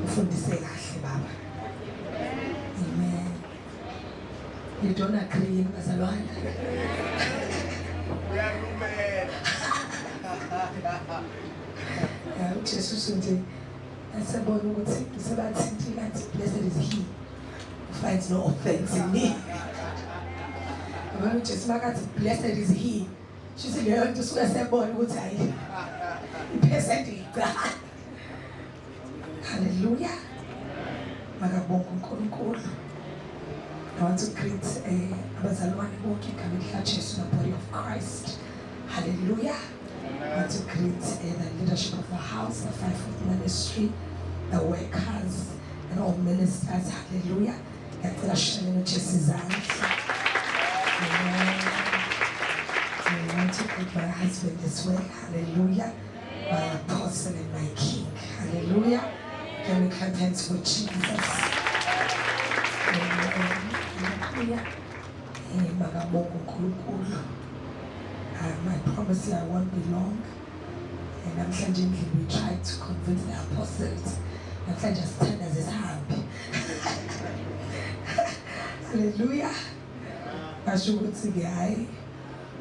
Ufundise kahle baba. Amen. You don't agree, bazalwane? Yeah, Jesus nje asebona ukuthi sebathinta ngathi blessed is he who finds no offense in me. Abantu Jesus makathi blessed is he. Shithi leyo nto usuke sebona ukuthi hayi iphesenti igcana. Hallelujah. Makabonga uNkulunkulu. I want to greet abazalwane bonke egameni likaJesu, the body of Christ. Hallelujah. I want to greet the leadership of the house, the fivefold ministry, the workers, and all ministers. Hallelujah. Ngiyacela sishayele uJesu izandla. Amen. I want to greet my husband as well. Hallelujah. My apostle and my king. Hallelujah. Can we clap hands for Jesus? Hallelujah. I promise you I won't be long. And I'm changing him. We tried to convince the apostles. I'm trying to stand as his hand. Hallelujah. Bashukuthi guy.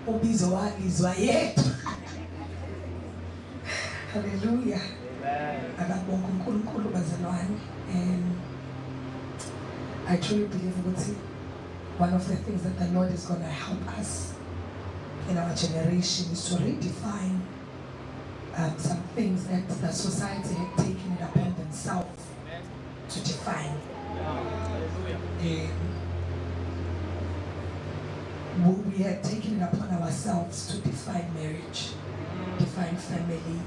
Ubizo walizwa yethu. Hallelujah. Akabonga uNkulunkulu bazalwane. And I truly believe ukuthi one of the things that the Lord is going to help us in our generation is to redefine some things that the society had taken it upon themselves to define. We had taken it upon ourselves to define marriage, define family,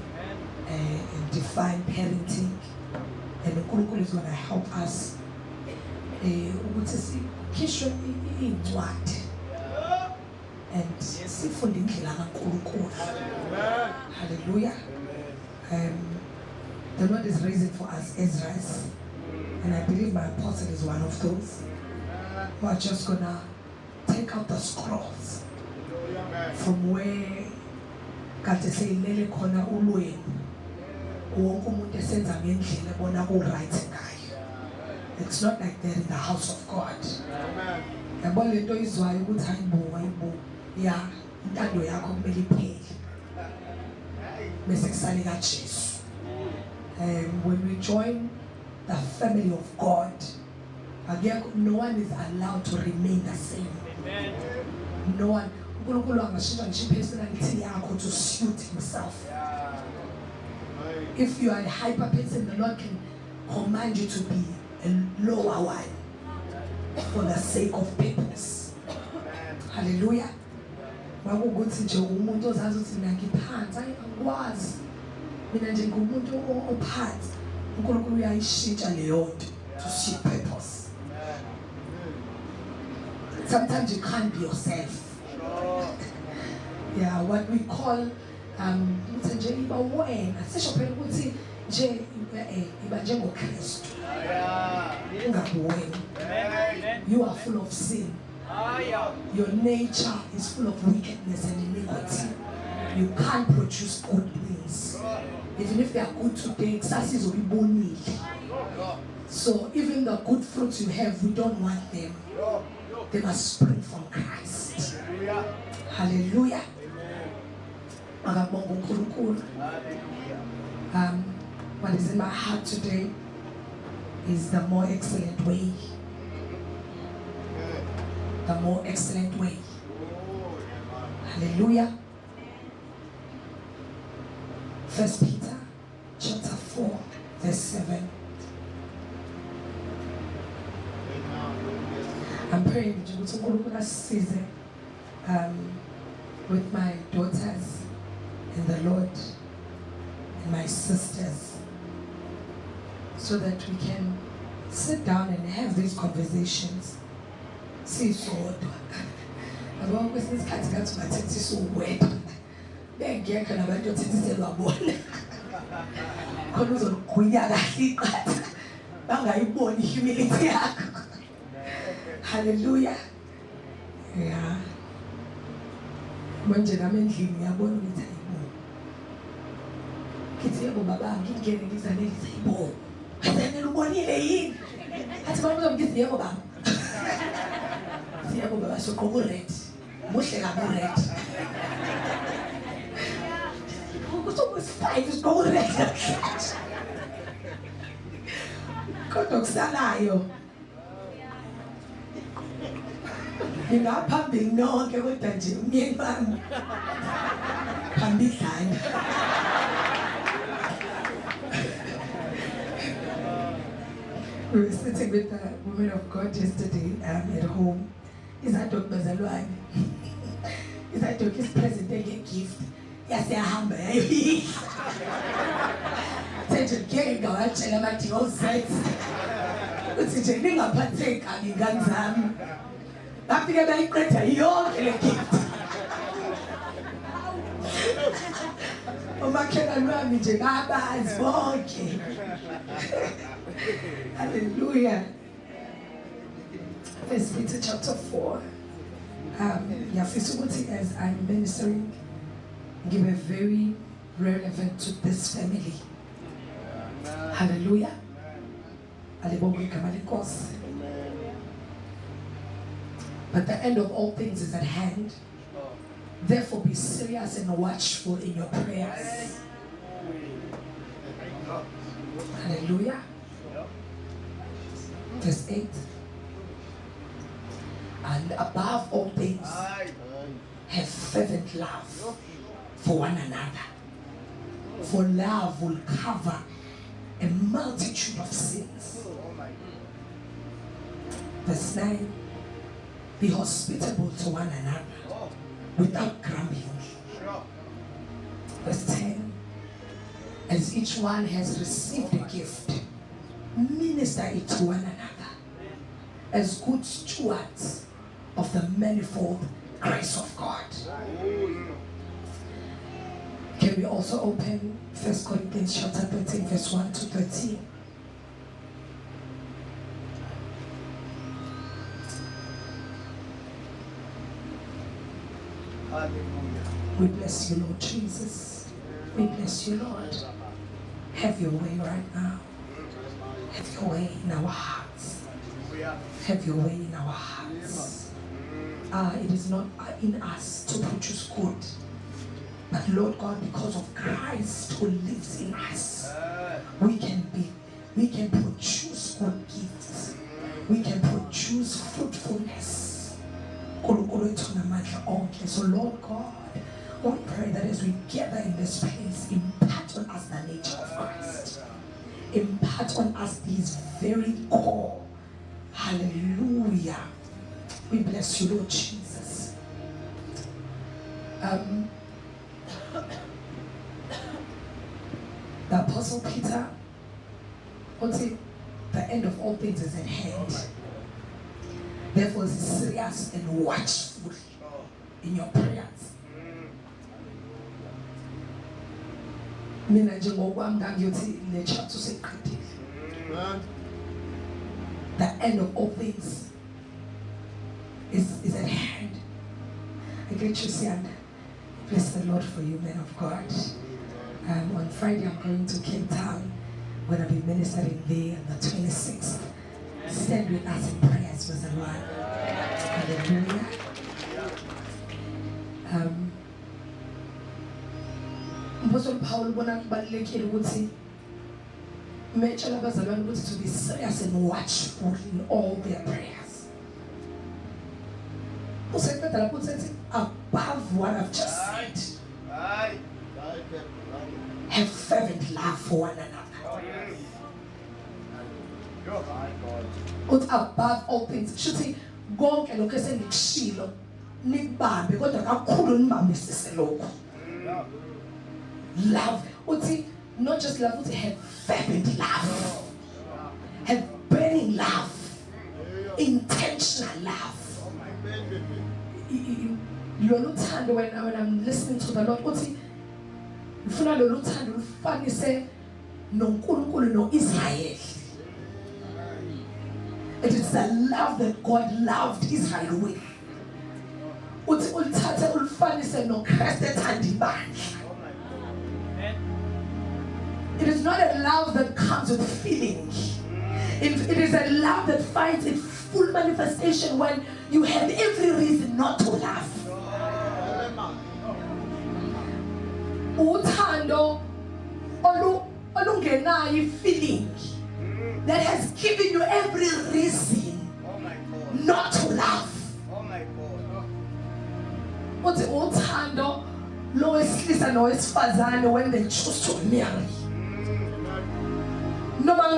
and define parenting. And the Unkulunkulu is going to help us ukuthi sikhishwe incwadi and sifunde indlela kaNkulunkulu. Hallelujah. The Lord is raising for us Ezras, and I believe my apostle is one of those who are just gonna take out the scrolls from where kade seyilele khona ulwenu wonke umuntu esenza ngendlela ebona ku right ngayo. It's not like they're in the house of God. Yabona lento izwayo ukuthi hayibo ya intando yakho kumele iphele bese kusale kaJesu. When we join the family of God, no one is allowed to remain the same. No one. uNkulunkulu angashintsha nje personality yakho to suit himself. If you are a hyper person, the Lord can command you to be a lower one for the sake of purpose. Hallelujah. Wakukuthi nje umuntu ozazi ukuthi mina ngiphansi angikwazi mina nje ngumuntu ophansi uNkulunkulu uyayishintsha leyo nto to suit purpose. Sometimes you can't be yourself. Yeah, what we call nje iba wena sisho phela ukuthi nje iba njengoKristu. You are full of sin. Your nature is full of wickedness and iniquity. You can't produce good things. Even if they are good today, success will be born. So even the good fruits you have, we don't want them. They must spring from Christ. Hallelujah. What is in my heart today is the more excellent way. The more excellent way. Hallelujah. 1 Peter chapter 4 verse 7. I'm praying with my daughters and the Lord and my sisters, so that we can sit down and have these conversations. See, so I've always been got to my text so wet. Then get kind of a dirty one. Colors on Quia, I born humility. Hallelujah. Yeah. When Jenna mentioned me, I born with him. Kithi yebo baba ngingene ngizane ngizibo. Azanele ubonile yini? Athi baba ngithi yebo baba. Yebo baba soqobo red. Muhle kabi red. Kuzobe sifayi soqobo red. Kodwa kusalayo. Ngingaphambili nonke kodwa nje umyeni wami. Phambili dlala. We were sitting with the woman of God yesterday at home. Izadok bazalwane. Izadok is present nge-gift. Yasiyahamba yayoyidla. Thethe ngeke ngawatshela bathi ngozet. Uthi nje ningaphatheki kabi ingane zami. Bafike bayiqeda yonke le gift. Umakhelwane wami nje babazi bonke. Hallelujah. First Peter chapter 4. As I'm ministering, give a very relevant to this family. Hallelujah. But the end of all things is at hand. Therefore be serious and watchful in your prayers. Hallelujah. Verse 8. And above all things, have fervent love for one another. For love will cover a multitude of sins. Verse 9. Be hospitable to one another without grumbling. Verse 10. As each one has received a gift, minister it to one another as good stewards of the manifold grace of God. Can we also open 1 Corinthians chapter 13 verse 1 to 13? We bless you, Lord Jesus. We bless you, Lord. Have your way right now. Have your way in our hearts. Have your way in our hearts. It is not in us to produce good, but Lord God, because of Christ who lives in us, we can produce good gifts. We can produce fruitfulness. So Lord God, we pray that as we gather in this place, impart on us the nature of Christ. Impart on us these very core. Hallelujah. We bless you, Lord Jesus. The Apostle Peter, the end of all things is at hand. Therefore, be serious and watchful in your prayers. Mina njengokwami ngangiyothi le chapter seqedile. The end of all things is at hand. I greet you, Sianda. Bless the Lord for you, men of God. On Friday, I'm going to Cape Town. I'm going to be ministering there on the 26th. Stand with us in prayers with the Lord. Hallelujah. Apostle Paul bona kubalekile ukuthi metshala abazalwane ukuthi to be serious and watchful in all their prayers. Useqeda lapho uthi above what I've just said. Have fervent love for one another. But above all things, shuthi konke lokho esengikushilo nikubambe kodwa kakhulu nibambisise lokho. Love, not just love, have fervent love, have burning love, intentional love. When I'm listening to the Lord, ngifuna lolu thando lufanise noNkulunkulu noIsrael. It is the love that God loved Israel with. Uthi ulithathe ulifanise noKristu ethanda ibandla. not a love that comes with feeling. It is a love that finds its full manifestation when you have every reason not to laugh. Uthando olungenayo feeling that has given you every reason not to laugh. Uthi uthando lowesilisa nowesifazane when they choose to marry. No matter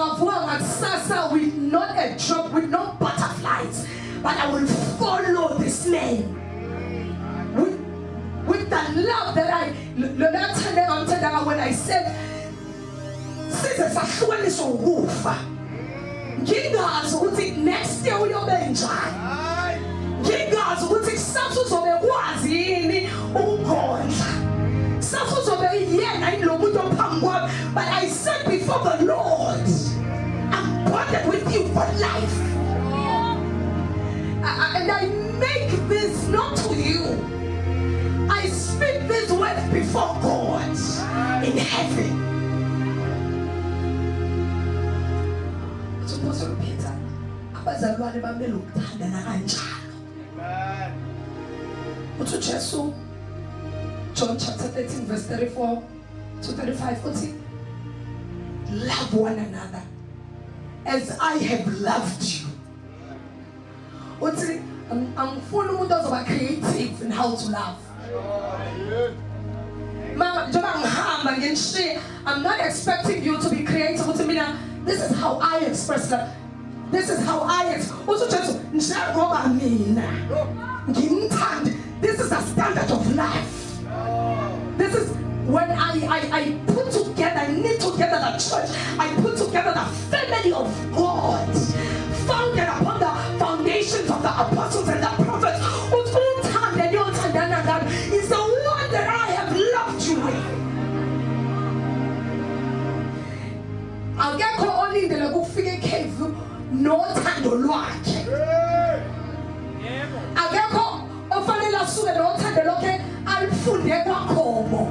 with not a job, with no butterflies, but I will follow this man with the love that when I said, next year we but I said before the Lord, I'm bonded with you for life. And I make this not to you. I speak this word before God in heaven. Amen. John chapter 13 verse 34 to 35, 40. Love one another as I have loved you. I'm full of creative in how to love. I'm not expecting you to be creative. This is how I express love. This is how I express. This is the standard of life. This is when I put together, knit together the church. I put together the family of God, founded upon the foundations of the apostles and the prophets. Is the one that I have loved you with. I'll get only in the Lagufige cave, no tando lwakhe. I'll get ofanela suke no tando lokhe alifunde kwaKhomo.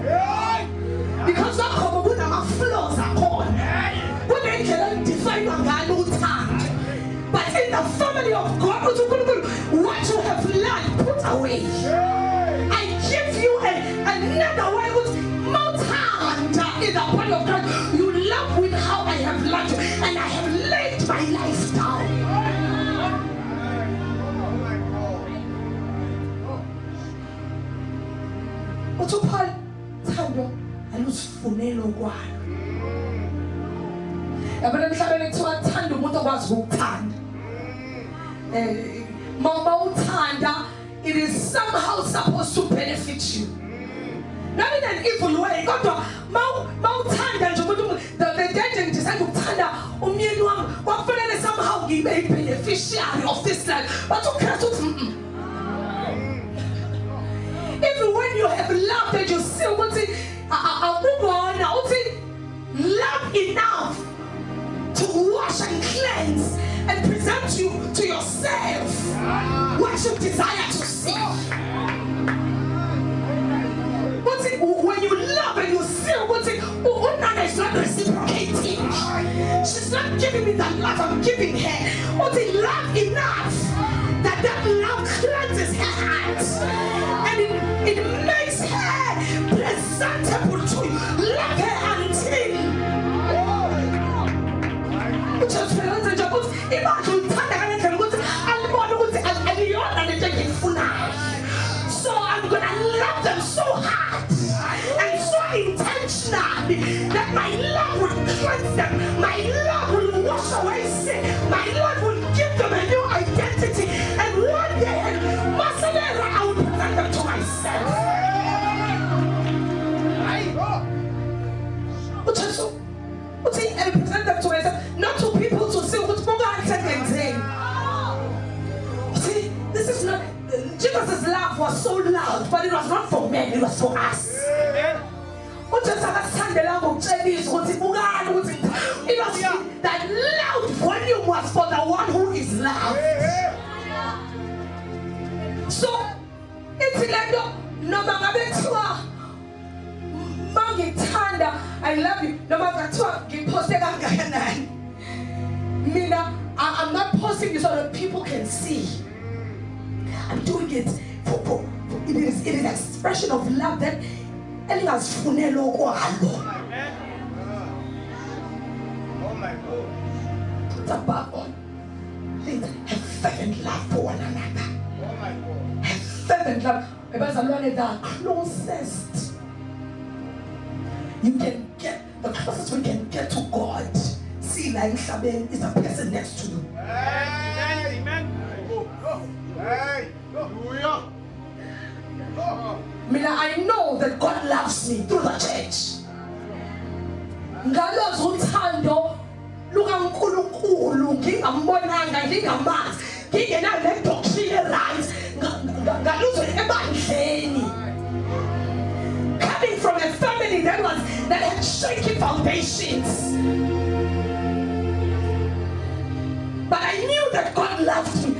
Because kwaKhomo kunama flaws akhona. Kunendlela endifinwa ngalo uthando. But in the family of God, what you have learned, put away. I give you another way with mouth hand in the body of God. You love with how I have loved you, and I have laid my life down. But you Paul Tando, I lose funelo kwalo. Yabona mhlabeni kuthiwa thanda umuntu okwazi ukuthanda. Mama uthanda, it is somehow supposed to benefit you. Not in an evil way. Kodwa mawuthanda nje umuntu the day you decide ukuthanda umyeni wami kwafanele somehow give a beneficiary of this life. But you can't even when you have loved and you see what it love enough to wash and cleanse and present you to yourself what you desire to see. When you love and you see what Nana is not reciprocating. She's not giving me the love I'm giving her. Love enough that love cleanses her heart and it makes her presentable to you. Love her until so I'm gonna love them so hard and so intentionally that my love will cleanse them, my love will wash away sin, my love will give them a new identity, and one day I will present them to myself. And present them to myself, not to people to see what see, this is not Jesus' love was so loud, but it was not for men, it was for us. It was that loud volume was for the one who is loud. So it's like no I love you. No matter what, you post it on Mina, I'm not posting it so that people can see. I'm doing it for it is an expression of love that Elias Funelo Kwalo. Oh my God. It's above all. Have fervent love for one another. Oh my God. Have fervent love. Because I'm the closest you can get, the closest we can get to God. See, like Shaben is the person next to you. Hey, amen. Hey, hallelujah. I know that God loves me through the church. Ngalozi uthando lukaNkulunkulu ngingambonanga ngingamazi ngingenalo le doctrine right ngaluzwe ebandleni. Coming from a family that had shaky foundations. But I knew that God loved me.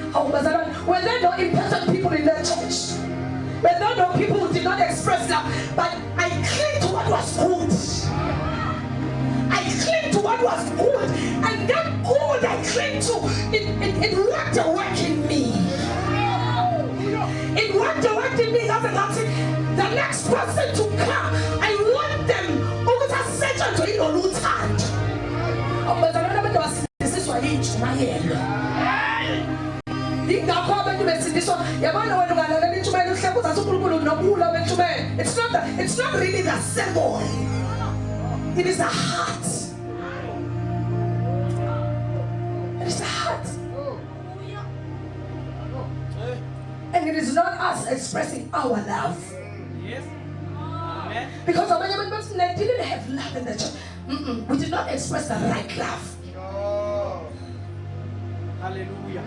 Were there no imperfect people in the church? Were there no people who did not express love? But I clinged to what was good. I clinged to what was good. And that good I clinged to, it worked a work in me. It worked a work in me. The next person to come, I want them over to set to it on hand. This is what he is my head. It's not really the symbol. It is the heart. It is the heart. And it is not us expressing our love. Yes. Amen. Because when they didn't have love in the church, we did not express the right love. Oh. Hallelujah.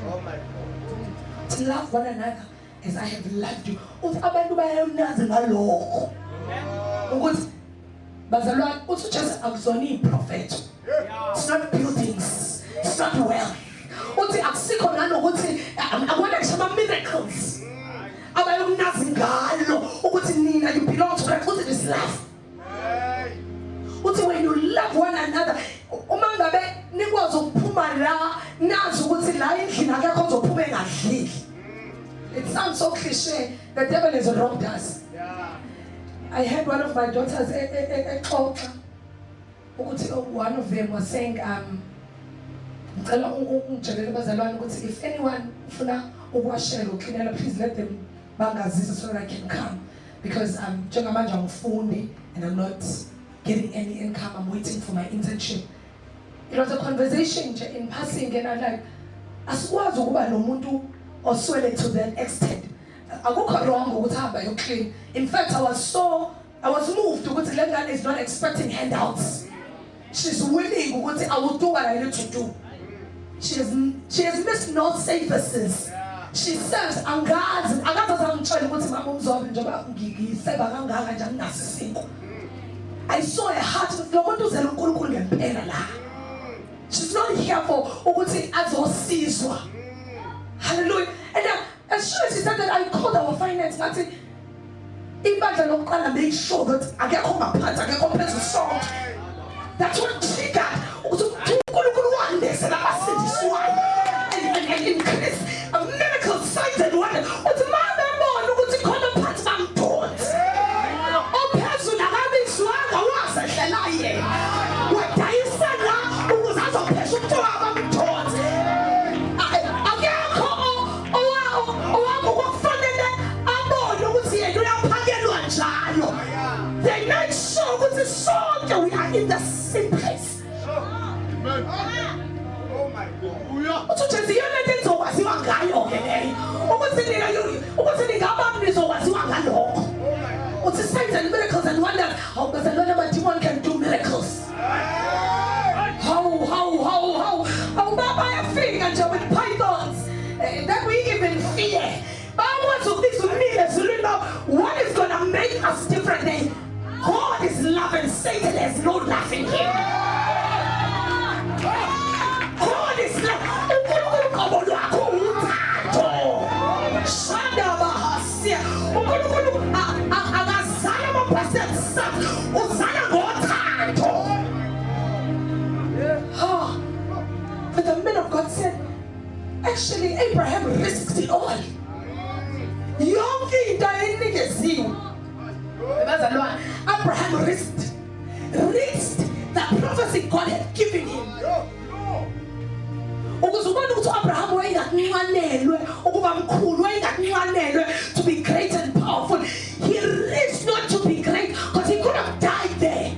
Oh my God. To love one another as I have loved you. It's not buildings. It's not wealth. I want to show miracles. You belong to Christ. It is love. When you love one another, it sounds so cliche. The devil has robbed us. I heard one of my daughters, one of them was saying, if anyone please let them so that I can come, because I'm and I'm not getting any income. I'm waiting for my internship. It was a conversation in passing, and I'm like, aswazi ukuba nomuntu oswele to that extent. Akukho wrong ukuhamba yoclean. In fact, I was moved ukuthi le ngane is not expecting handouts. She's willing ukuthi I will do what I need to do. She has missed no services. She serves angazi angitshela ukuthi mama umzobe njengoba ngiseba kangaka nje anginasisinko. I saw a heart of lo muntu uzela uNkulunkulu ngempela la. She's not here for ukuthi azosizwa. Hallelujah. And as soon as she said that, I called our finance party. Imagine lokuqala make sure that akekho maphansi akekho phezulu salt. That's what triggered ukuthi uNkulunkulu wandise labasindiswayo and increase a miracle signs and wonders. Uthi mama mbona ukuthi khona phansi bamdonsa. Ophezulu akabizwanga wasehlela yena. Wadayisa la ukuze azophesha umntwana bamdonsa. Akekho owakufanele abone ukuthi yena uyaphakelwa njalo. They make sure ukuthi sonke we are in the same place. Amen. Oh my God. Ukuthi ziyona into ezokwaziwa ngayo ke leyo. Ukuthi ningabami nizokwaziwa ngalokho. Uthi signs and miracles and wonders. How does the Lord of demon can do miracles? How Baba yafika nje with pythons that we even fear. But I want to think to me as you know what is gonna make us different. God is love and Satan has no love in him. God is love. Shanda authority God had given him. To be great and powerful. He reached not to be great because he could have died there.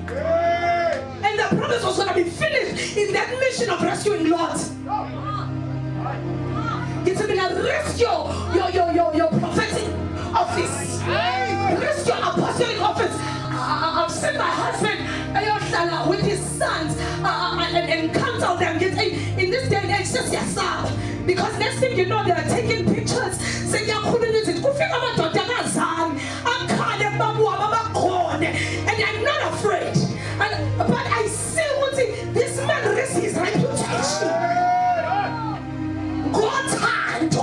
And the promise was going to be finished in that mission of rescuing Lot. It's going to risk your prophetic office. Risk your apostolic office. I've seen my husband with his sons and counsel them. In this day and age, just yes, because next thing you know, they are taking pictures saying, and I'm not afraid. But I still want to see this man risk his reputation. God's hand.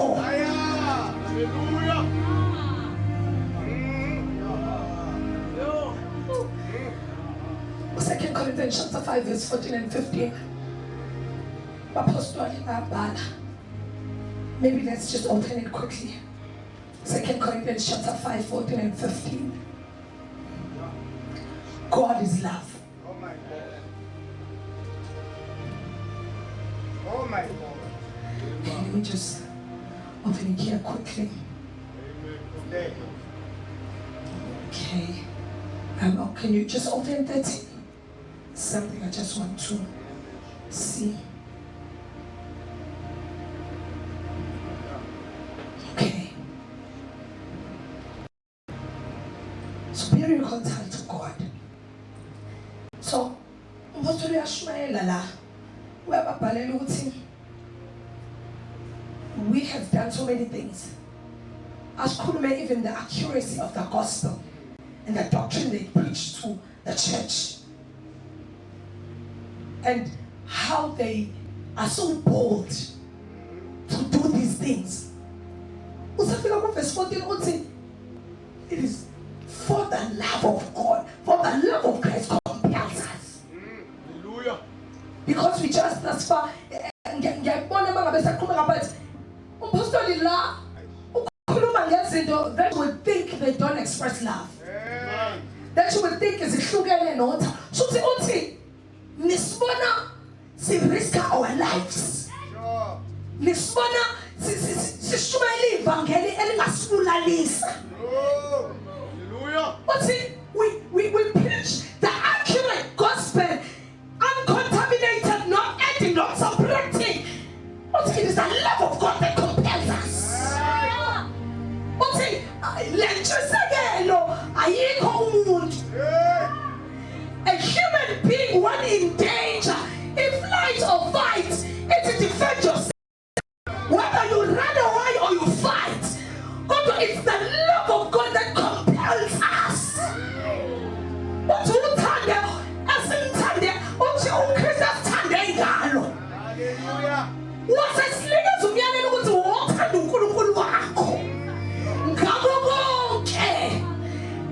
Second Corinthians chapter 5 verse 14 and 15. Apostle maybe let's just open it quickly. 2 Corinthians chapter 5, 14 and 15. God is love. Oh my God. Oh my God. Okay, let me just open it here quickly. Okay. Can you just open 13? Something I just want to see. Okay. So be reconciled to God. So, we have done so many things. As Kurume, even the accuracy of the gospel and the doctrine they preach to the church, and how they are so bold to do these things. Verse 14, it is for the love of God, for the love of Christ compels us. Hallelujah. Because we just thus far, that would think they don't express love. That you would think is a sugar and water. So Nisbona, si risk our lives. Nisbona, si shumeli evangeli elingasibulisa. Hallelujah. But see, we preach the accurate gospel, uncontaminated, not adding, not subtracting. But it is the love of God that compels us. But see, a human being, one in danger, in flight or fight, it's to defend yourself. Whether you run away or you fight, it's the love of God that compels us. What you tande, as in tande, what you Christ tande ingalo. What says leaders who are able to walk and do good work.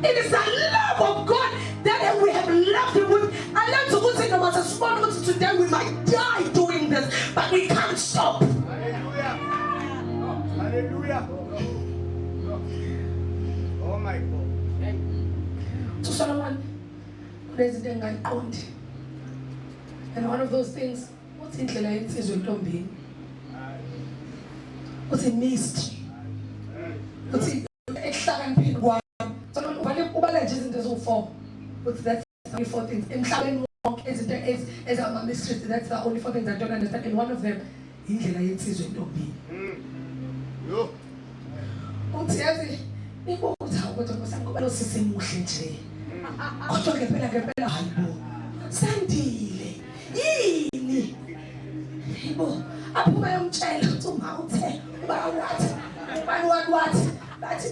It is the love of God that we have loved him with. I learned to go to no matter small today we might die doing this, but we can't stop. Hallelujah. Hallelujah. Oh my God. So Solomon, President Gandhi, and one of those things, what's in the line is Ntombi? What's in mystery? What's in extravagant one? What's that? Only 4 things. In Shaban walk as a mystery, that's the only 4 things I don't understand. And one of them, in the line is Ntombi. Sandile yini yebo aphuma yomtshela uthi ungawuthe bathi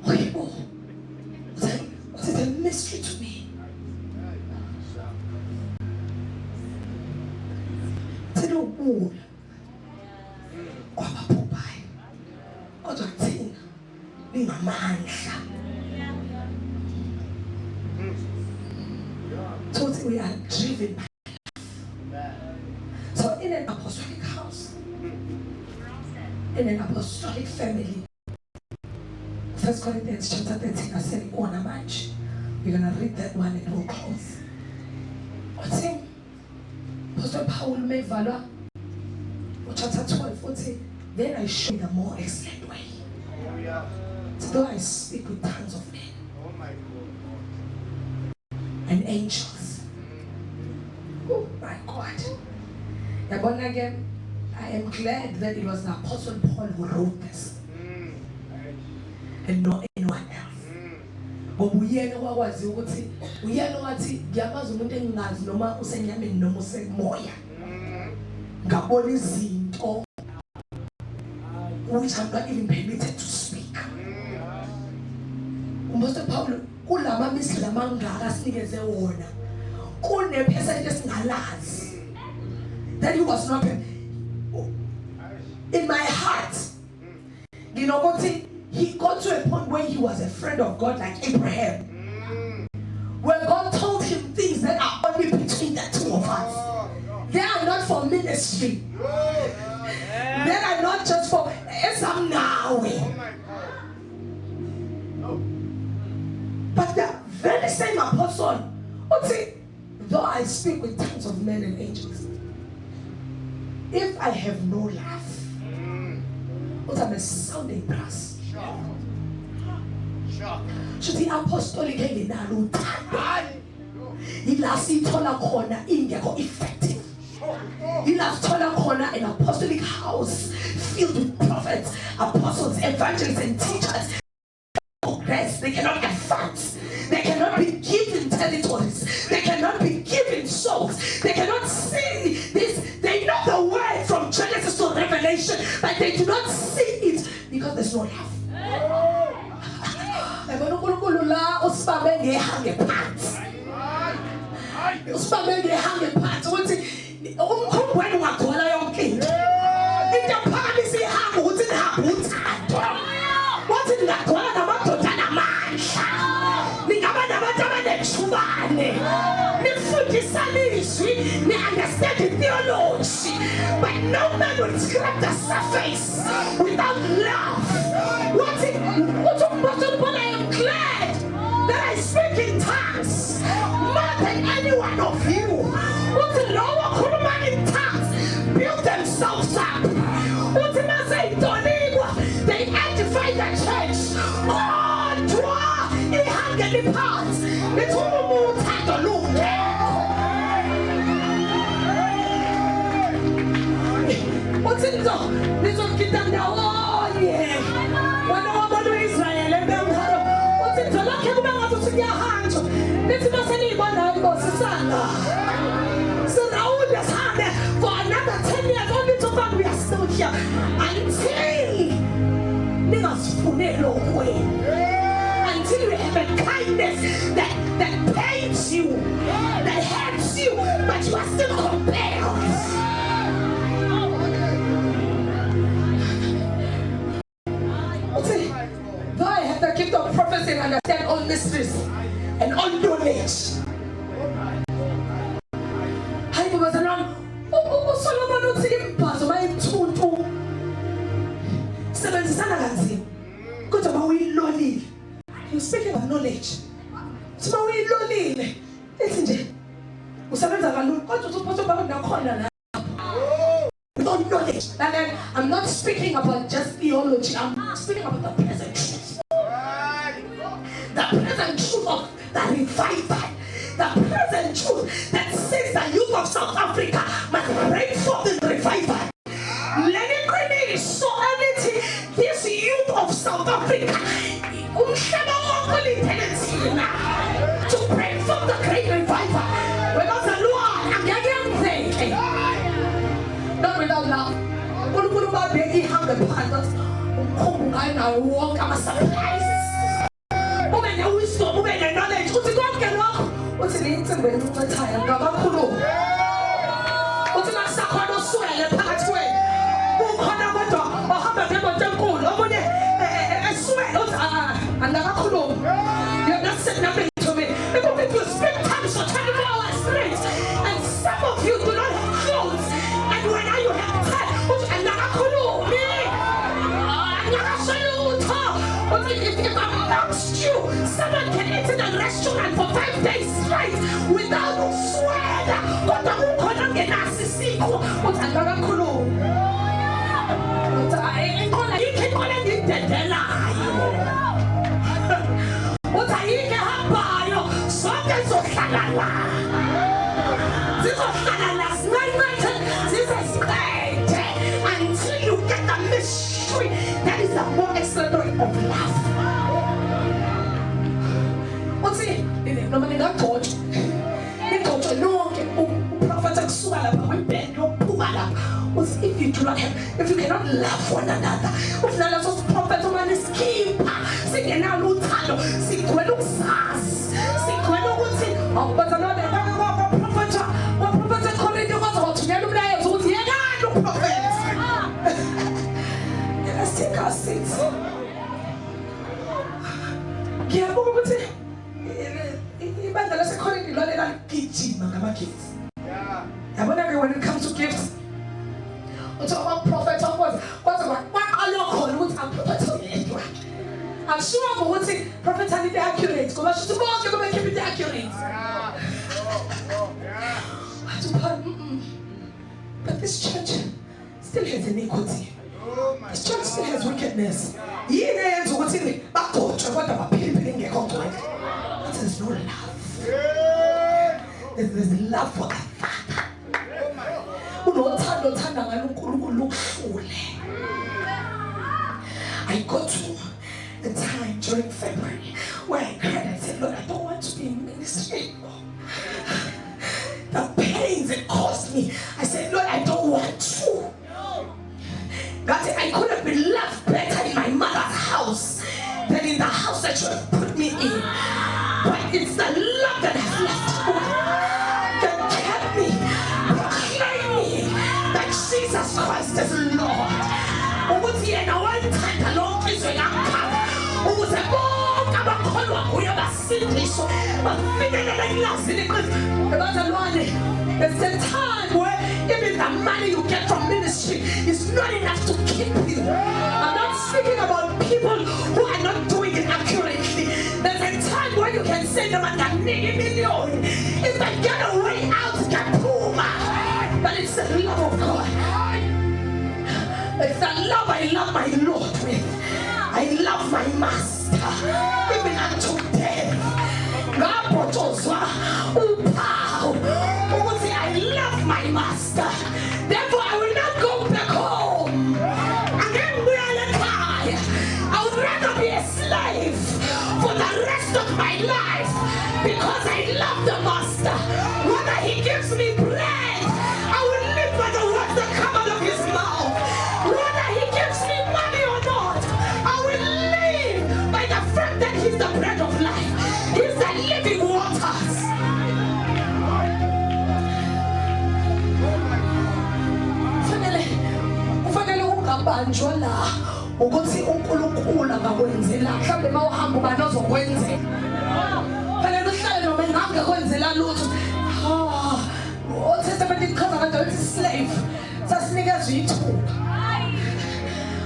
yebo it's a mystery to me. Thina ubula kwabaphuphayo kodwa thina ningamandla. So we are driven by love. So in an apostolic house, in an apostolic family, 1 Corinthians chapter 13, I said, we're going to read that one and we'll close. Apostle Paul mevalwa chapter 12 uthi, then I show the more excellent way. Though I speak with tongues of men and angels. Oh my God. Yabona again, I am glad that it was the Apostle Paul who wrote this and not anyone else. Ngoba uyena wakwazi ukuthi uyena wathi ngiyamazi umuntu engingazi noma usenyameni noma usemoya. Ngabona izinto which I'm not even permitted to speak. Apostle Paul kulama misli lamangaka sinikeze wona. Kune percentage esingalazi. That he was not in my heart. You know what? He got to a point where he was a friend of God like Abraham. Where God told him things that are only between the two of us. They are not for ministry. They are not just for some now. But the very same apostle, though I speak with tongues of men and angels, if I have no love, I'm a sounding brass. So the apostolic engenalo uthando. Ilapho ithola khona ingekho effective. Ilapho ithola khona an apostolic house filled with prophets, apostles, evangelists and teachers. Progress, they cannot advance. They cannot be given territories. They cannot be given souls. They cannot see this. They know the word from Genesis to Revelation, but they do not see it because there's no love. They understand the theology, but no man will scrap the surface without love. What I am glad that I speak in tongues more than any one of you. What the lower Kurman in tongues build themselves up. What the Nazai Donigua, they edify the church. Oh, Dwa, it hung in the parts. It's all more time to look. What's it so? This one get them now. Oh yeah. When I want to Israel and them what's it so? Look at them out to your hand. This is not anyone I was a son. So now we just hand for another 10 years only to find we are still here until niggas funelo way. Until we have a kindness that pains you, that hurts you, but you are still compelled. And understand all mysteries and all knowledge. I was around. Solomon not saying pass my two. 70 sana go to my lonely. You speaking about knowledge. So my lonely. Listen, usabenza kanuni kodwa usuphosa na khona la. Without knowledge. And then I'm not speaking about just theology. I'm speaking about the present truth. The present truth of the revival, the present truth that says the youth of South Africa must break forth in revival. Lenny so anything, this youth of South Africa, to break forth the great revival. Without the Lord, I'm getting not without love. I walk, I'm a surprise. Wisdom, women and knowledge. What's it going to what's the internet? What's the time? What's the Sacrado Swell and Pathway? Who can I go to? Or how about them? I swear, you're not saying nothing to me. People spend time for 24 hours straight, and some of you do not have clothes. And when you have time, if amongst you, someone can eat in a restaurant for 5 days straight without sweat. ayikho uthi angakakhulumi uthi ayikho ikhona ngidedelayo uthi ayike hambayo sonke sohlala la sizohlala la sinqanqathe sizesikhethe until you get the mystery that is the more extraordinary of love. Uthi noma ningagcotshwa ningagcotshwa lonke uprofeta kusuka lapha kwibhedi yokuphuma lapha uthi if you cannot love one another ufunalaso siprofeta uma niskipha singenalo uthando sigcwele ukusazi sigcwele ukuthi awubazalwane waprofeta eKhorinto kodwa wathunyela umlayezo ukuthi yekani uprofeta. Let's take our seats. Ngiyabonga ukuthi ibandla laseKhorinto lona ligijima ngama-gifts. Yabona-ke when it comes to gifts uthi amaprofeta kodwa kwaqalwa khona ukuthi aprofetha yedwa. I'm sure ukuthi prophet need accurate ngoba shuthi bonke kube keep it accurate. But this church still has iniquity. This church still has wickedness. Yini eyenza ukuthi bagcotshwe kodwa baphiliphile ingekho ngcwele. There's no love. There's love for the Father. Unothando othanda ngalo uNkulunkulu ukuhlule. I got to a time during February where I cried and said, Lord, I don't want to be in ministry anymore. The pains it caused me. I said, Lord, I don't want to. God said, I could have been loved better in my mother's house than in the house that you have put me in. But it's the love that has left that kept me proclaiming that Jesus Christ is Lord. Ukuthi yena wayithanda lonke izwe kaNkulunkulu ukuze bonke abakholwa kuye basindiswe bafikelele elazini leqiniso. Bazalwane, there's a time where even the money you get from ministry is not enough to keep you. I'm not speaking about people who are not doing it accurately. There's a time where you can send them a million if they get a way out, kapuma. But it's the love of God. It's the love I love my Lord with. I love my Master, even unto death. I love my Master. Therefore, I will not go back home. I would rather be a slave for the rest of my life because I love the Master. Whether He gives me bread, I will live by the words that come out of His mouth. Whether He gives me money or not, I will live by the fact that He's the bread of life. He's the living waters. Ufanele ungabanjwa la ukuthi uNkulunkulu angakwenzela mhlawumbe mawuhamba ubani ozokwenzela. Fanele uhlale noma engakwenzela lutho. Testament ichaza kanti ukuthi slave sasinikezwe ithuba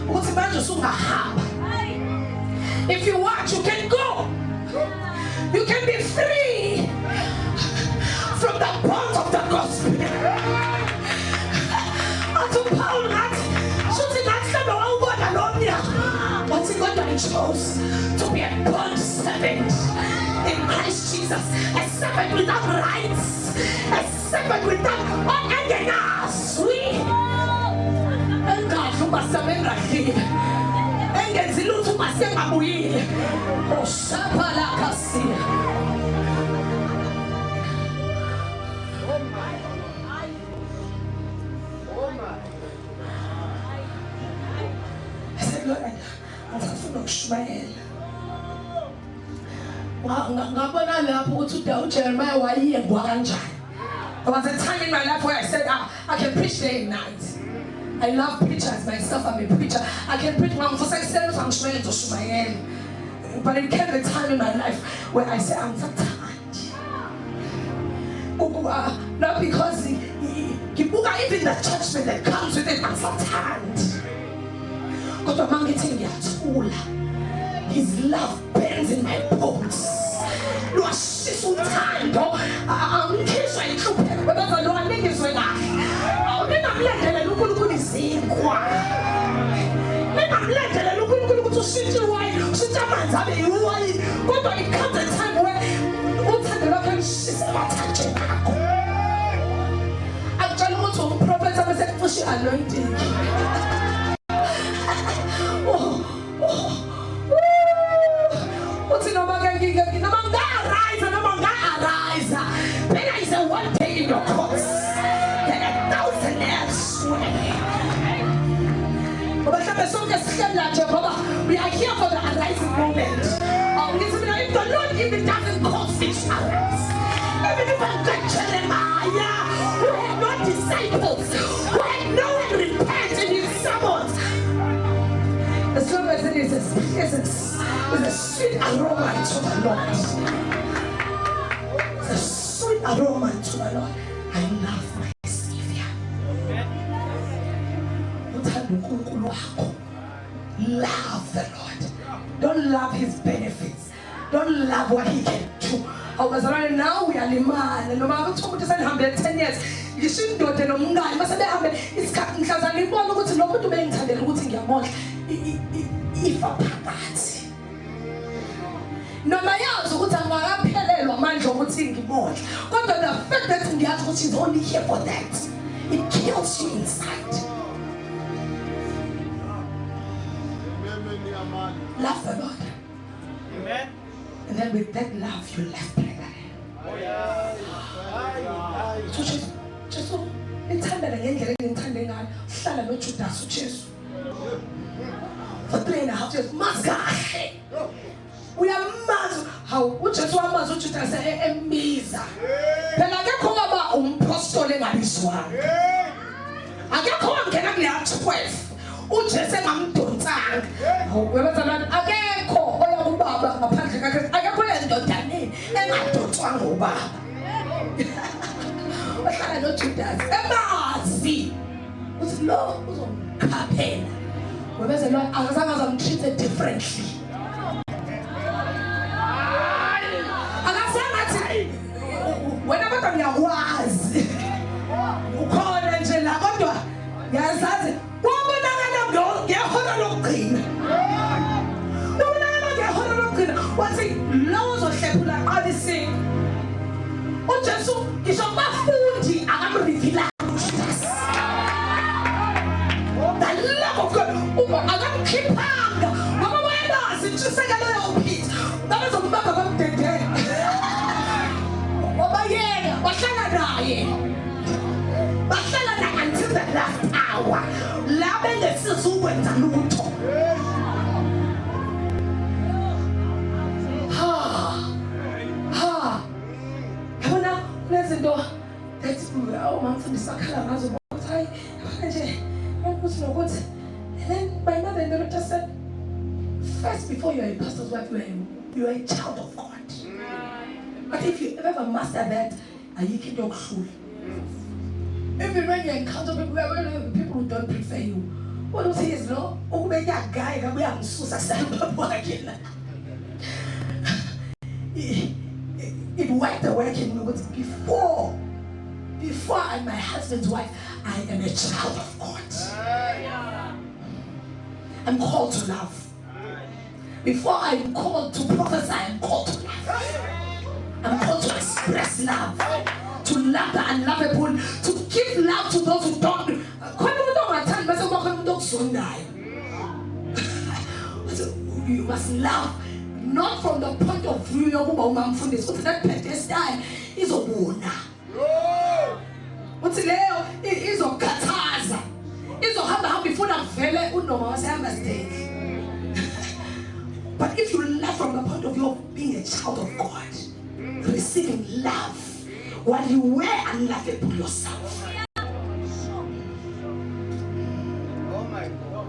ukuthi manje usungahamba. If you want, you can go. You can be free from the bonds of the gospel. Unto Paul, but God I chose to be a bond servant in Christ Jesus, a servant without rights, a servant without ordinance. And God, who must have been right here. And get the loot who must have been oh, Shapalakasi. I said, Lord, I'm full of Ishmael. Ngabona lapho ukuthi uJeremiah wayengwa kanjani. There was a time in my life where I said, I can preach day and night. I love preachers myself. I'm a preacher. I can preach from Ishmael to Ishmael. But it came a time in my life where I said, I'm so tired. Not because even the judgment that comes with it, I'm so tired. His love burns in my bones. I'm kwa ningamlandela uNkulunkulu ukuthi ushintshe iwayini ushintshe amanzi abe iwayini kodwa it comes a time where uthando lwakho lushisa amathanjeni akho akutshela ukuthi umprofethi bese kufushi anointing uthi noma nga-arise there is a one day in your course then 1,000 elsewhere. We are here for the arising moment. Listen, if the Lord even doesn't cause this arise, even if I'm good Jeremiah, who had no disciples, who had no one repent in his sermons, as long as it is a presence with a sweet aroma to the Lord. It's a sweet aroma to the Lord. I love my Savior. Love the Lord. Don't love his benefits. Don't love what he can do. Now we are limana. No matter what you say, 10 years. You shouldn't do it. No mungai. Masa be hambe. It's cutting. Kaza ni mo lugu tilo kutu be intende lugu tingi amol. Ifa pakati. No maya so kuta mara pele lo manjo kutingi mol. But the fact that Ndiato is only here for that, it kills you inside. Love the Lord. Amen. And then with that love, you left brethren. Oh yeah. So just intended again, intending on Shala no Judas Jesus. For 3.5 years, Maska. We are mad. How? Which is one man who Judas say, "Emiza." Then I get come about apostolic and this one. I get come and get a 12. Uche se mamdontsanga webazalwane akekho oya kubaba ngaphandle kakhe akekho endodane engadontswanga ubaba wahlala noJudas emazi uthi lo uzomkhaphela webazalwane akazange azamtreat differently akasangathi wena kodwa ngiyakwazi ukhona nje la kodwa yazazi wathi lawo zohlephula qalisini uJesu ngisho abafundi akamrivila uJudas the love of God akamkhiphanga ngoba bayazi intshisekelo yophithi babezokubamba bamdedele wabayeka bahlala naye until the last hour la bengesizwe ukwenza lutho and then my mother and the Lord just said, first, before you are a pastor's wife, you are a child of God. But if you ever master that, you keep your soul. Even when you encounter people who don't prefer you, what do you say is no? Oh, my guy, I'm so successful. It worked the work in me before I'm my husband's wife, I am a child of God. I'm called to love. Before I'm called to prophesy, I'm called to love. I'm called to express love, to love the unlovable, to give love to those who don't. You must love. Not from the point of view of that pedestal is a wonder. What's it? Is a kataza. Is a hamba before that vele unoma was a mistake. But if you love from the point of view of being a child of God, receiving love while you were unlovable yourself. Oh my God.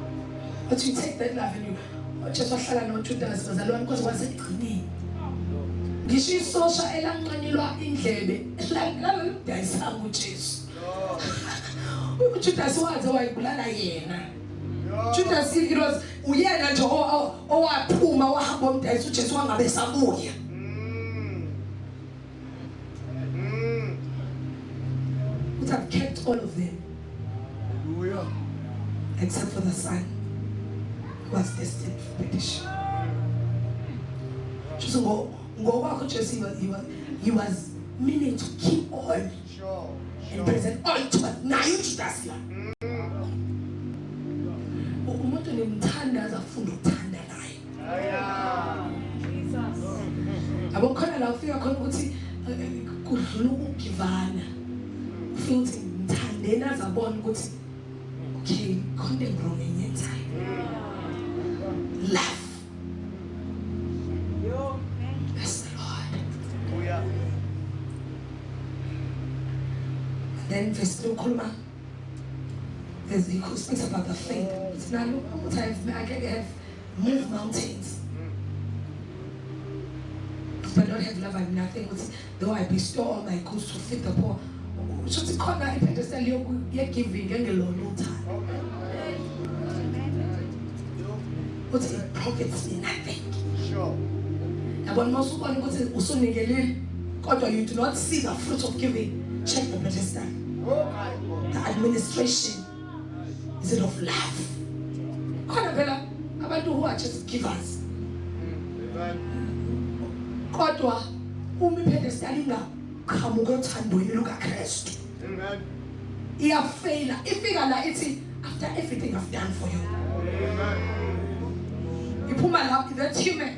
But you take that love and you just wahlala noJudas bazalwane because waseqinile ngisho isosha elanqanyelwa indlebe la dayisa uJesu uJudas waze wayibulala yena Judas ikilos uyena nje owaphuma wahamba umdayisa uJesu wangabe sabuya would have kept all of them. Hallelujah. except for the son who was destined for perdition. So ngoba uJesu he was meaning to keep all and present all to us. Nayo Judas la. Umuntu nemthanda azafunda ukuthanda naye. Abo khona la ufika khona ukuthi kudlula ukugivana. Ufika ukuthi mthandeni azabona ukuthi okay, khona wrong enyenzayo. Love. Bless the Lord. Oh yeah. Then verse 3 ukhuluma. He speaks about the faith. It's not I can have move mountains, but not have love and nothing. Though I bestow all my goods to feed the poor. So it's called that pedestal you're giving and alone time. But it profits me nothing. Sure. And when most people go to God, you do not see the fruit of giving. Check the pedestal. Oh my God. The administration. Is it of love? Khona abantu who are just givers. Kodwa pedestal ingaqhamuka othandweni lukaKristu. Amen. Iyafela ifika la ithi after everything I've done for you. Iphuma lapho that's human.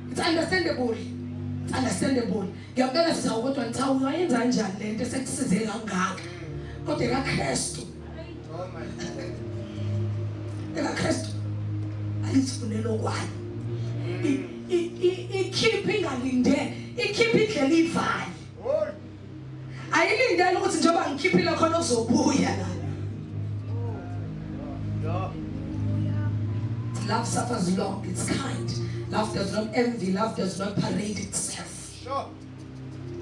It's understandable. It's understandable. Ngiyabona sizawukodwa nithawu wayenza kanjani lento sekusize kangaka. Kodwa kaKristu. Oh my God. EkaKristu alifunela okwani ikhipha ingalinde ikhipha indlela ivali ayilindele ukuthi njengoba ngikhiphile khona uzobuya la. Love suffers long, it's kind. Love does not envy, love does not parade itself. Sure.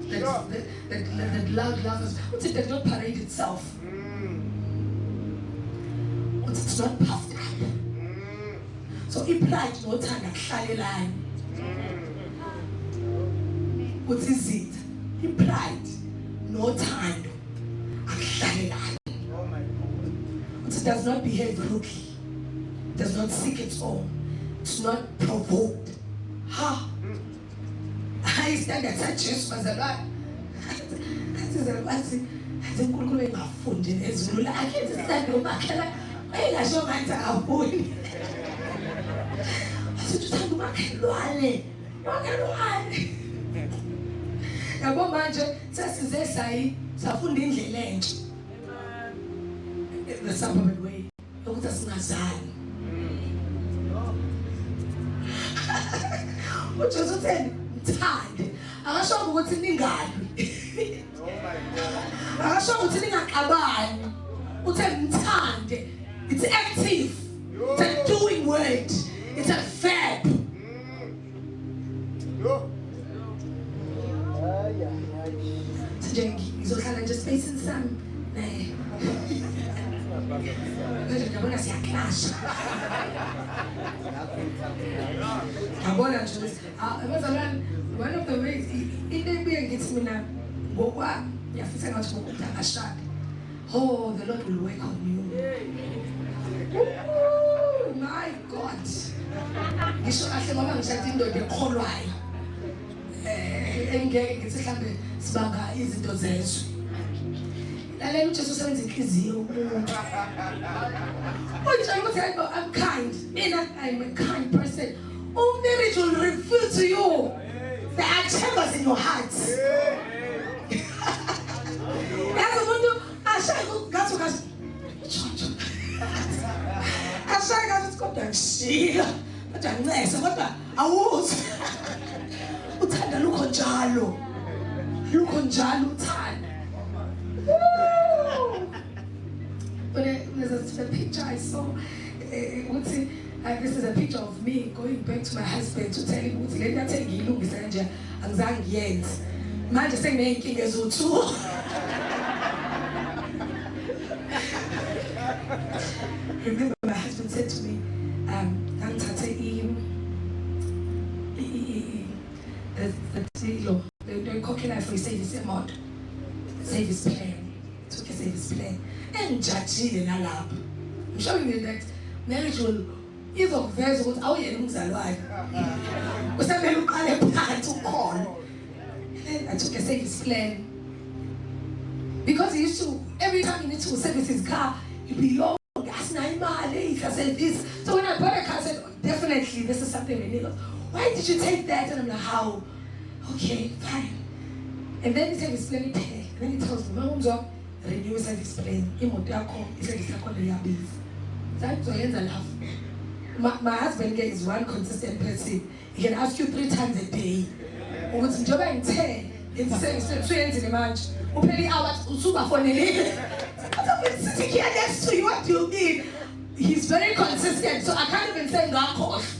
That love is, it does not parade itself. It's not puffed up. So pride no time akuhlalelani. What is it? Pride no time akuhlalelani. Oh my God. It does not behave rudely. It does not seek its own. It's not provoked. Ha! I stand at such Jesus was a lot. UNkulunkulu engafundi ezulu la akithi sithanda umakhala ayingasho manje akaboni asithi uthanda umakhelwane yabo manje sesize sayi safunda indlela entsha the suburban way ukuthi asingazani uJesu utheni mthande akasho ukuthi ningalwi akasho ukuthi ningaqabani uthe mthande. It's active. It's a doing word. It's a verb. Today, ngizohlala nje space some. Ngiyabona siyaklasha. Ngiyabona nje abazalwane one of the ways into ebuye ngithi mina ngokwa yafisa ngathi ngokudakashada. Oh, the Lord will work on you. Oh, my God. Ngisho kahle ngoba ngishada indoda ekholwayo. Engeke ngithi mhlambe sibanga izinto zezwe. Lalela uJesu usebenza inhliziyo umuntu. Uthi I'm kind. I'm a kind person. Marriage will reveal to you there are chambers in your heart. Yazi umuntu ashaya ngathi ukazi. Ashaya ngathi kodwa ngishila. Kodwa ngincese kodwa awuzi. Uthanda lukho njalo. Lukho njalo uthanda. But there's a picture I saw. This is a picture of me going back to my husband to tell him ukuthi le nto athe ngiyilungisa kanje angizange ngiyenze. Manje sengineyinkinga ezo2. Remember my husband said to me, ngangithathe the coconut for service amount. Service plan. Took a service plan. And judging nalapha. I'm showing you that marriage will izokuveza ukuthi awuyena umzali wakhe. Usamele uqale phansi ukhona. And then I took a service plan. Because he used to, every time he needs to service his car, he'd be low, gas naimali, I said this. So when I bought a car, I said, definitely this is something we need. Why did you take that? And I'm like, how? Okay, fine. And then he said, explain it. And then he tells me, Mom's up, renew his service plan. He said, it's not going to be so he ends a laugh. My husband is one consistent person. He can ask you 3 times a day. What's job in 10 in the service, 2 ends in a month. Open hours, super funny. I'm sitting here next to you. What do you mean? He's very consistent, so I can't even say God off.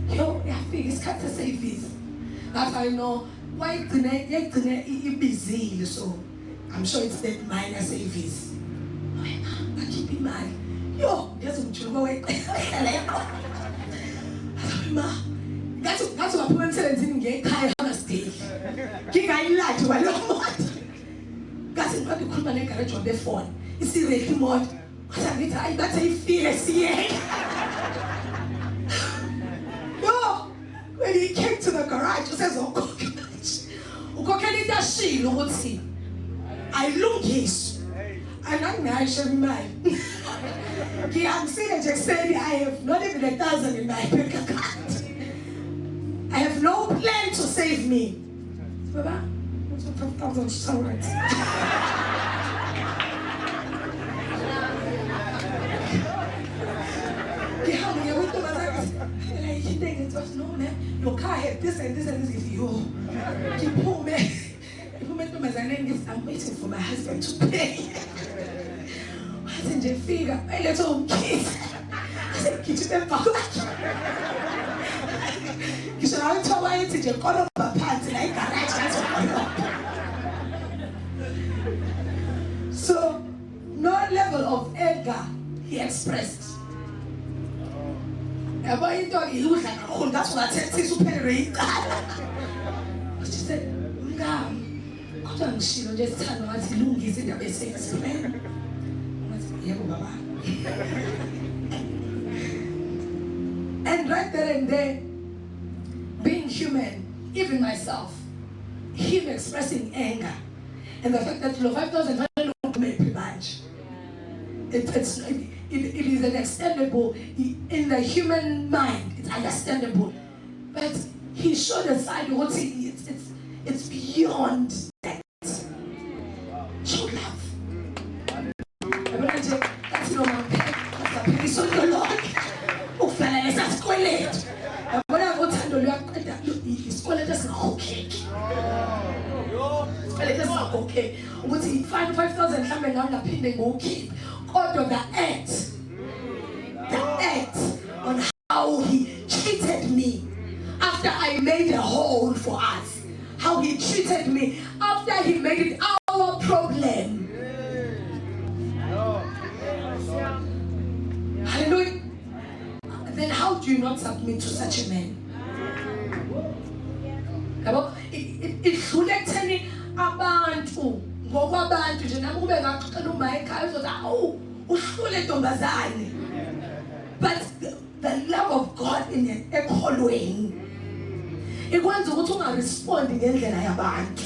Yo, I think it's kind to say this. That I know why it's busy, so I'm sure it's that minor service. I keep in mind. Yo, there's some trouble. That's what I'm saying. Get tired on a stage. Get I like to a lot. That's what the cool man garage on the phone. You see the remote. I got a feel no, when he came to the garage, he says, "Oh, I look his, and I'm nice in mine. I'm saying, just saying, I have not even 1,000 in my bank account. I have no plan to save me." Baba, what's 5,000 sorry. No, man, your car had this and this and this. If you keep home, man, I'm waiting for my husband to pay. I said, "You figure, my little kid." I said, "Get them back." You should have told me to just call up my pants like that. So, no level of anger he expressed. That's what I said. She said, just tell me what you is in the basics. And right there and there, being human, even myself, him expressing anger, and the fact that 5,000 don't make much. It is understandable in the human mind. It's understandable, but he showed a side what it's beyond that. Show love. That's no man. That's a person of the Lord. Oh, fella, let's ask it. When I go to the Lord, it's called just not okay. It's just not okay. What's he find 5,000 coming down the pending okay? Order the act on how he treated me after I made a hole for us, how he treated me after he made it our problem. Hallelujah. Then how do you not submit to such a man? It abantu ngokwabantu nje nami kube ngaxoxela uma ekhaya uzothi awu uhlule ntombazane, but the love of God in ekholweni ikwenza ukuthi ungarespondi ngendlela yabantu.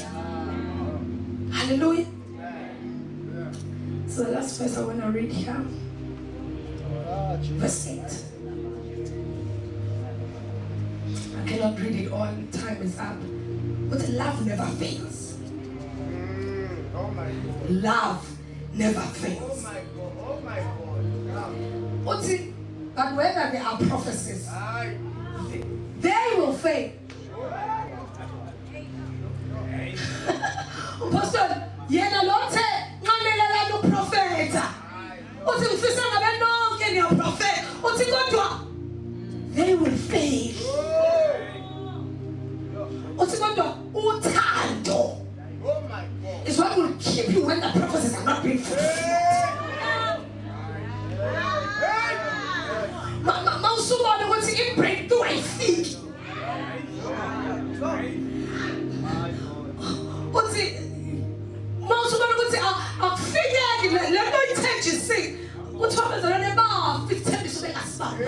Hallelujah. So the last verse I want to read here, verse 8. I cannot read it all, time is up, but love never fails. Oh my God. Love never fails. Oh my God. Oh my God. But whether there are prophecies, they will fail. Pastor, yena lote nqanelela lo profeta. Uthi ufisa ngabe nonke niya prophet. Uthi kodwa they will fail. Uthi kodwa uthando is what will keep you when the prophecies are not being fulfilled. Mausubona ukuthi i-breakthrough ayifiki. Uthi mausubona ukuthi akufikeki le nto manje si kuthiwa abazalwane bafa isithembiso bengasibamba.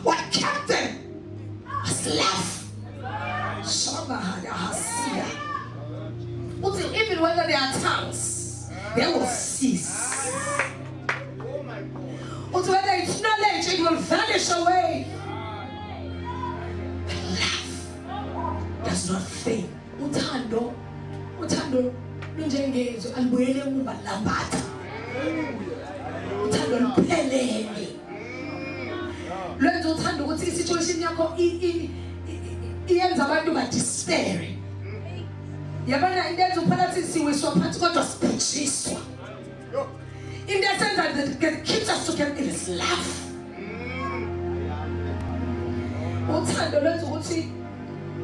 What kept them was love. Even whether there are tongues, they will cease. Also, whether it's knowledge, it will vanish away. But love does not fail. Uthando lunjengezo alibuyele umba lambatha. Uthando luphelele. Lwenza uthando ukuthi isituation yakho iyenza abantu ba despair. Yabona into ezophakathi siwiswa phansi kodwa sibhujiswa. In the sense that keeps us together is love. Uthando lwenza ukuthi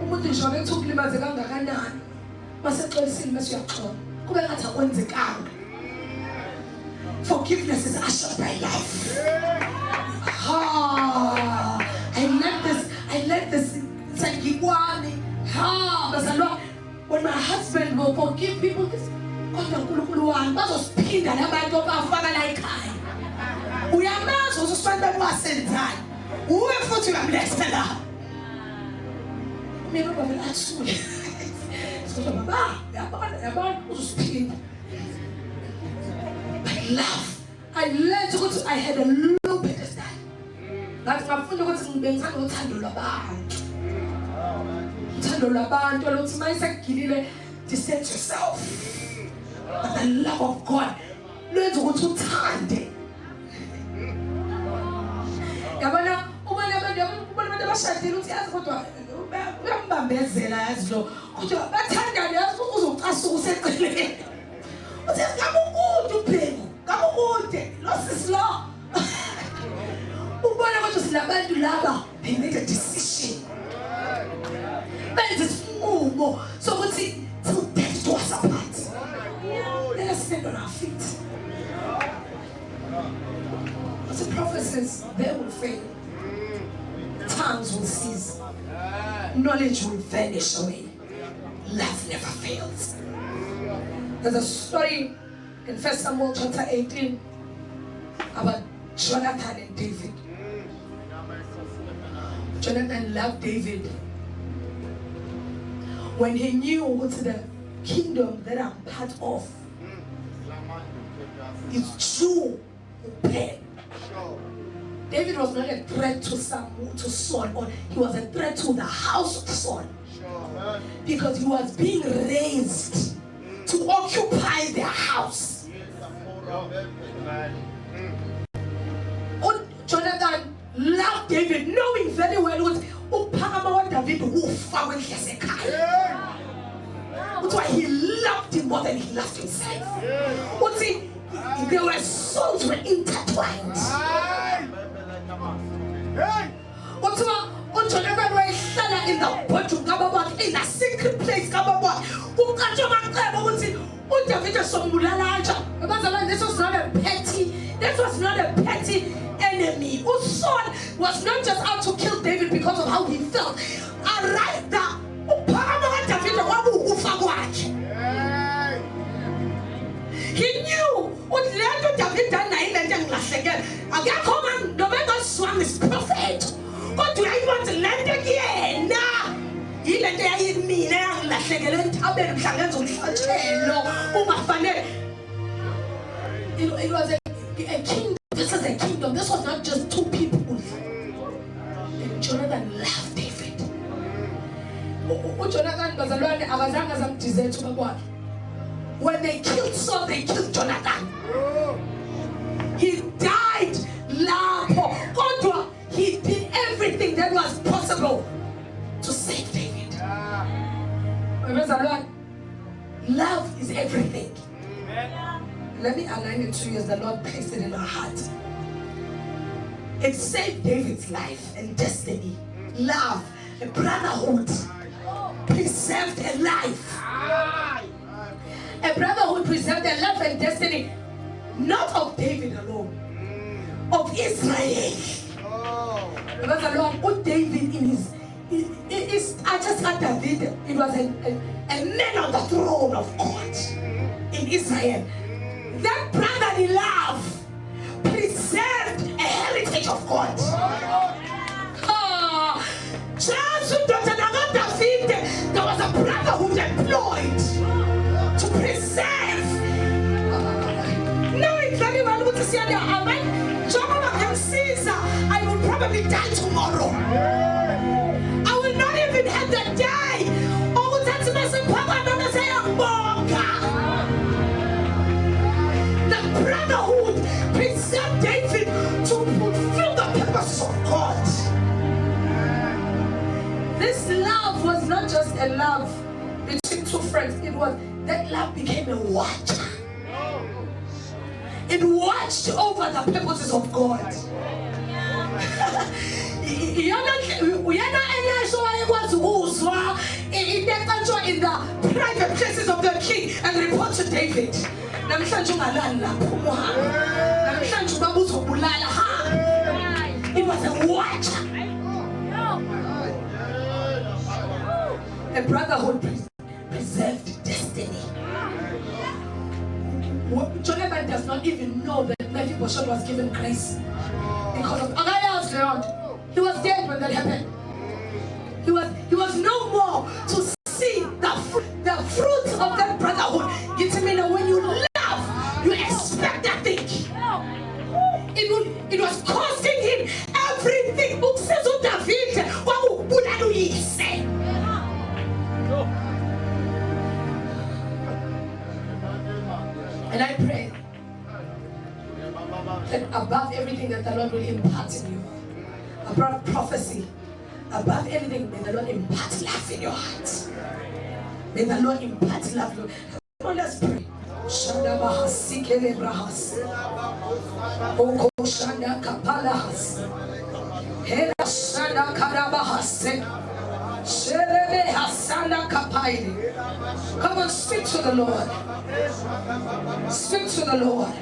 umuntu nje wabethi ukulimaze kangakanani masexolisile mase uyaxola kube ngathi akwenzekanga. Forgiveness is ushered by life. I let this sangikwami. Bazalwa, when my husband will forgive people, kodwa uNkulunkulu wami bazosiphinda labantu abafaka la ekhaya. Uyamazi uzosifanda kwasenzayo. Uwe futhi uyamletha la. Mina baba lathule. So baba, yabona uzosiphinda. But love, I learned ukuthi I had a little bit of that. Ngathi ngafunda ukuthi ngibenzanga uthando lwabantu. Uthando lwabantu lokuthi mayisegilile distance yourself. But the love of God lwenza ukuthi uthande. Yabona abantu abashadile uthi yazi kodwa uyambambezela yazi lo. Kodwa bathandana yazi uzocasuka useceleni. Uthi ngabukude ubhengu, ngabukude. Losses law. Ubona ukuthi silabantu laba they made a decision. Benze isinqumo sokuthi till death do us apart. Let us stand on our feet. But the prophet says they will fail. Tongues will cease. Knowledge will vanish away. Love never fails. There's a story in 1 Samuel chapter 18 about Jonathan and David. Jonathan loved David. When he knew what's the kingdom that I'm part of is true. David was not a threat to Saul, or he was a threat to the house of Saul. Because he was being raised to occupy their house. Jonathan loved David, knowing very well what David that's why he loved him more than he loved himself. Their souls were intertwined. Jonathan was in the bottom, in a secret place. This was not a petty enemy. Saul was not just out to kill David because of how he felt. Right there, he knew what led to David again. No matter swam is prophet. But do I want to land again? Nah. He let me it was a kingdom. This is a kingdom. This was not just two people. And Jonathan loved David. When they killed Saul, they killed Jonathan. He died. He did everything that was possible to save David. Love is everything. Let me align it to you as the Lord placed it in my heart. It saved David's life and destiny. Love, a brotherhood, preserved a life. A brotherhood preserved a life and destiny, not of David alone, of Israel. Because the Lord put David in his. I just had David. It was a man on the throne of God in Israel. That brotherly love preserved a heritage of God. There was a brotherhood employed to preserve. Knowing very well what to say, I will probably die tomorrow. I will not even have that day. The brotherhood preserved David to fulfill the purpose of God. This love was not just a love between two friends. It was that love became a watcher. It watched over the purposes of God. In the private places of the king and report to David. It was a watcher. A brotherhood preserved destiny. Jonathan does not even know that Mephibosheth was given grace because of Agaiah's Lord. He was dead when that happened. He was no more to see the fruit of that brotherhood. When you love, you expect that thing. It was costing him everything. And I pray that above everything that the Lord will impart in you, above prophecy, above everything, may the Lord impart love in your heart. May the Lord impart love. Come on, let's pray. Shanda bahasi kele brahas. Oko shanda kapalahas. Hela shanda karabahas. Shelebe hasanda kapaili. Come on, speak to the Lord. Speak to the Lord.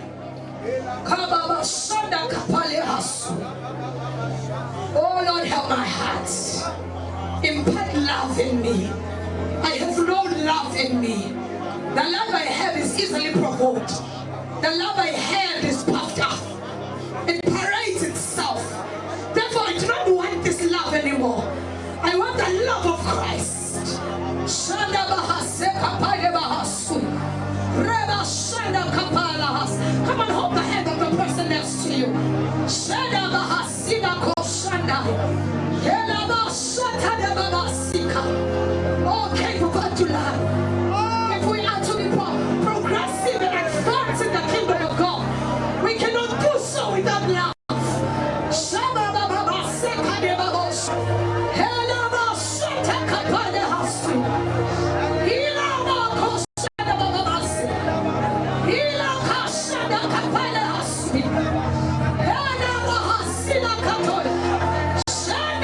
Kababa shanda kapalehas. Oh Lord, help my heart. Impart love in me. I have no love in me. The love I have is easily provoked. The love I have is puffed up. It parades itself. Therefore, I do not want this love anymore. I want the love of Christ. Shanda bahase kapale bahasu. Reba shanda kapalahas. Come on, hold the hand of the person next to you. Shanda bahasina ko shanda. Hela bashata de babasika. Oh, can you go to love? If we are to be progressive and advance in the kingdom of God, we cannot do so without love. Shaba baba baseka de babos. Hela bashata kapale hasu. Hila bako shanda babasi. Hila kashanda kapale hasu. Hela bahasina katoy. Shanda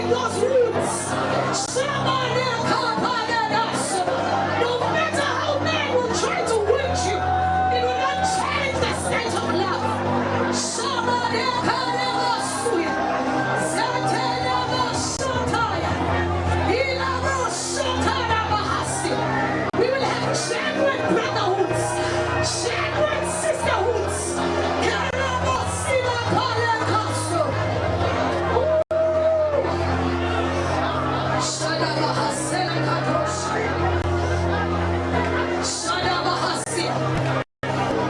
those roots. Somebody come on us. No matter how men will try to wound you, it will not change the state of love. Somebody come on us. We will have genuine brotherhoods, genuine sisterhoods.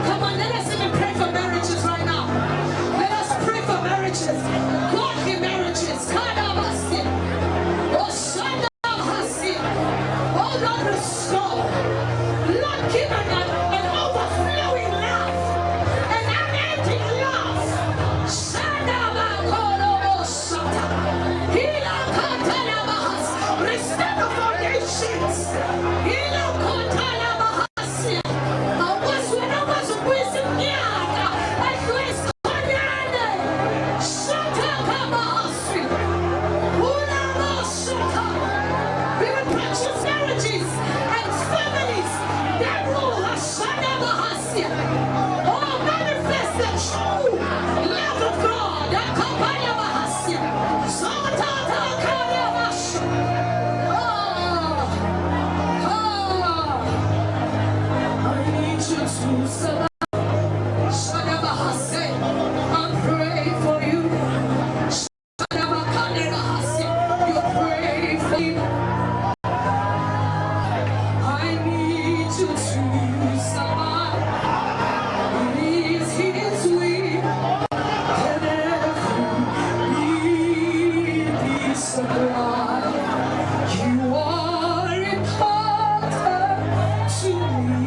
Come on, let us even pray for marriages right now. Let us pray for marriages, godly marriages. Oh Lord, restore. Lord, give an overflowing love, an unending love. Restore the foundations. We will purchase marriages and families that rule. Oh, manifest the true love of God. I need you to survive. I'm praying for you. You pray for you. I need you to survive. It is His will that every need be supplied. You are important to me.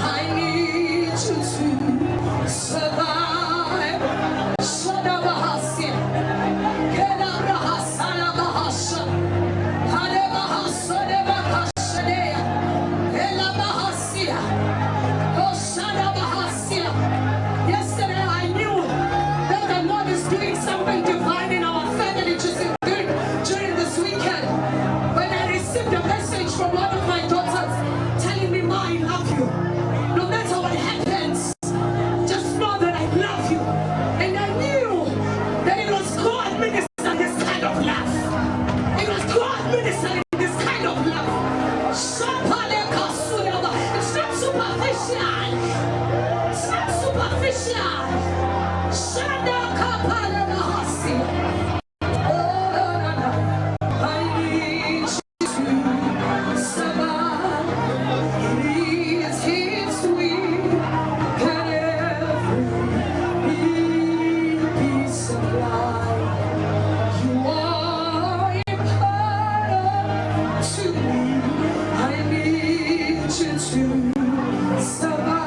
I need you to survive. Shadabahasia, Kedabrahasalabahasha, Hadebahasodebakashadea, Elabahasia, Hoshadabahasia. Yesterday I knew that the Lord is doing something divine in our family during this weekend. When I received a message from one of my daughters telling me, "Ma, I love you. No matter what happens, just know that I love you." And I knew that it was God ministering this kind of love. It was God ministering this kind of love. It's not superficial. It's not superficial. Oh, no, no, no. I need you to survive. It is His will that every need be supplied. You are important to me. I need you to survive.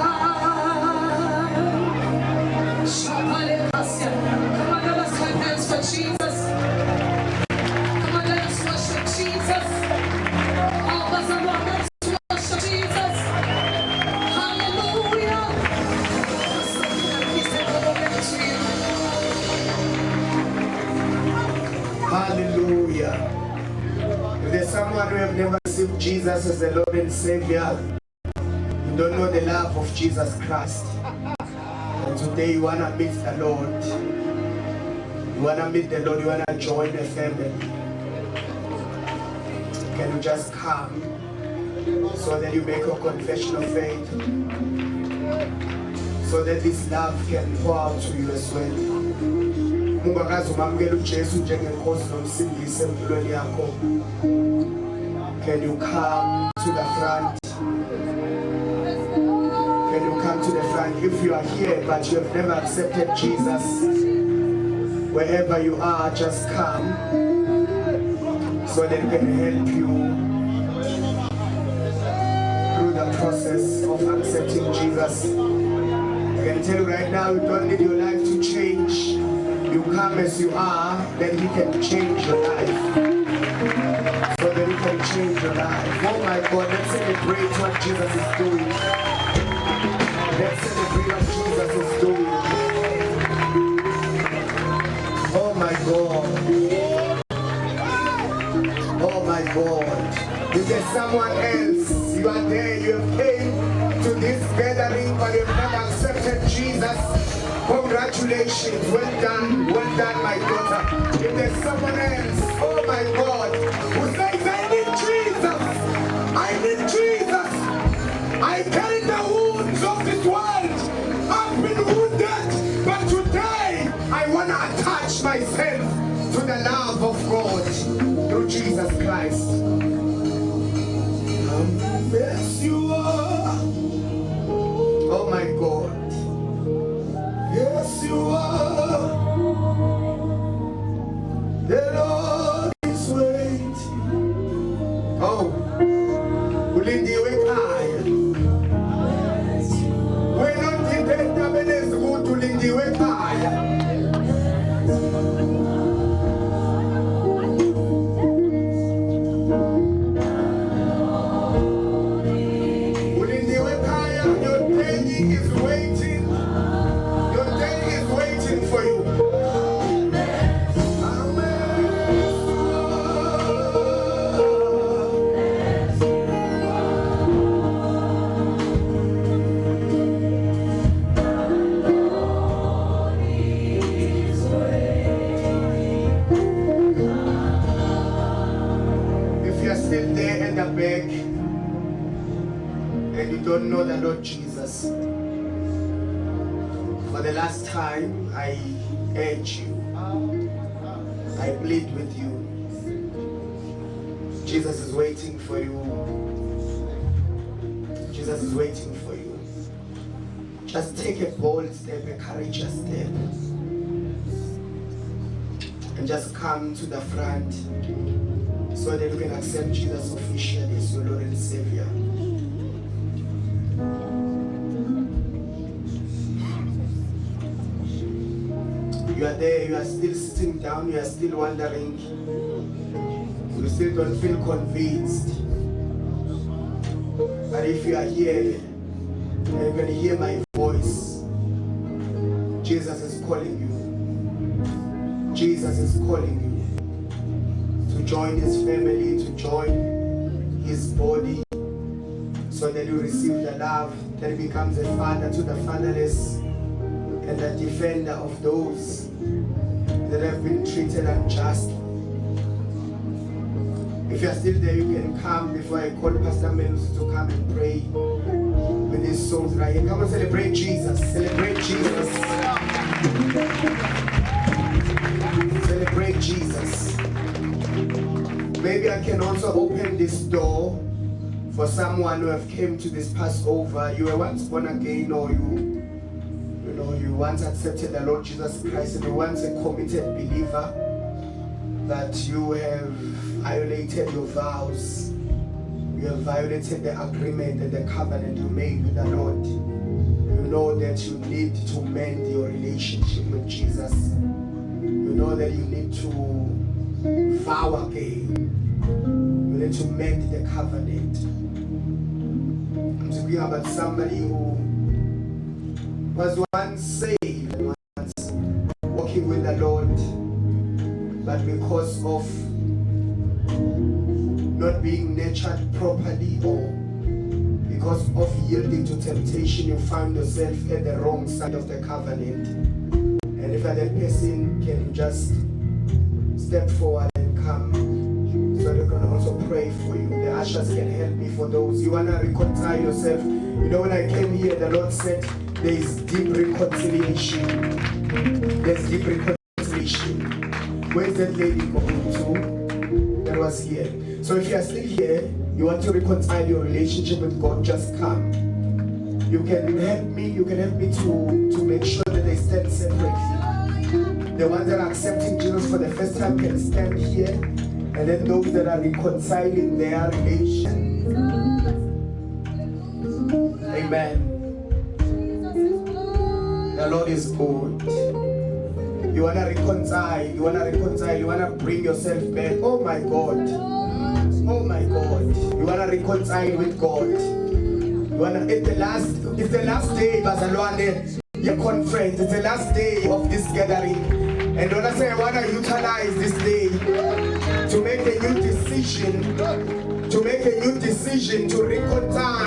Shapalekasia. Come on, let us clap hands for Jesus. Come on, let us worship Jesus. All of us are one. Let's worship Jesus. Hallelujah. Hallelujah. If there's someone who have never received Jesus as the Lord and Savior, you don't know the love of Jesus Christ. And today you want to meet the Lord. You want to meet the Lord. You want to join the family. Can you just come so that you make a confession of faith? So that this love can pour out to you as well. Mungu akazumamukela uJesu njengenkosi nomsindisi empilweni yakho. Can you come to the front? Can you come to the front? If you are here but you have never accepted Jesus, wherever you are, just come so that we can help you through the process of accepting Jesus. I can tell you right now, you don't need your life to change. You come as you are, then He can change your life. So that He can change your life. Oh my God, let's celebrate what Jesus is doing. Let's celebrate what Jesus is doing. Oh my God. my God. If there's someone else, you are there, you have came to this gathering, but you have never accepted Jesus, congratulations, well done, my daughter. If there's someone else, oh my God, who says, I need Jesus, I need Jesus, I carry the wounds of this world, I've been wounded, but today I want to attach myself to the love of God through Jesus Christ. Yes, you are. Oh my God. Yes, you are. The Lord is waiting. Oh, ulindiwe ekhaya. Wena ndithetha benezi ukuthi ulindiwe ekhaya. And you don't know the Lord Jesus, for the last time I urge you, I plead with you, Jesus is waiting for you. Jesus is waiting for you. Just take a bold step, a courageous step, and just come to the front so that you can accept Jesus officially as your Lord and Savior. You are there, you are still sitting down, you are still wondering, you still don't feel convinced. But if you are here, and you can hear my voice, Jesus is calling you. Jesus is calling you to join his family, to join his body, so that you receive the love, that he becomes a father to the fatherless, and the defender of those that have been treated unjustly. If you are still there, you can come before I call Pastor Menus to come and pray with his souls right here. Come and celebrate Jesus. Celebrate Jesus. Celebrate Jesus. Maybe I can also open this door for someone who have came to this Passover. You were once born again, or you once accepted the Lord Jesus Christ, and you once a committed believer, that you have violated your vows, you have violated the agreement and the covenant you made with the Lord. You know that you need to mend your relationship with Jesus. You know that you need to vow again. You need to mend the covenant. I'm speaking about somebody who was once saved and once walking with the Lord, but because of not being nurtured properly, or because of yielding to temptation, you found yourself at the wrong side of the covenant. And if that person can just step forward and come, so they're going to also pray for you. The ushers can help me for those. You want to reconcile yourself. You know, when I came here, the Lord said, there is deep reconciliation. There's deep reconciliation. Where's that lady going to? That was here. So if you are still here, you want to reconcile your relationship with God, just come. You can help me. You can help me to make sure that they stand separately. The ones that are accepting Jesus for the first time can stand here, and then those that are reconciling their relation. Amen. The Lord is good. You want to reconcile. You want to bring yourself back. Oh my God. Oh my God. You want to reconcile with God. You want to, it's the last day, Bazalwane, your conference. It's the last day of this gathering. And when I say I want to utilize this day to make a new decision decision, to make a new decision to reconcile.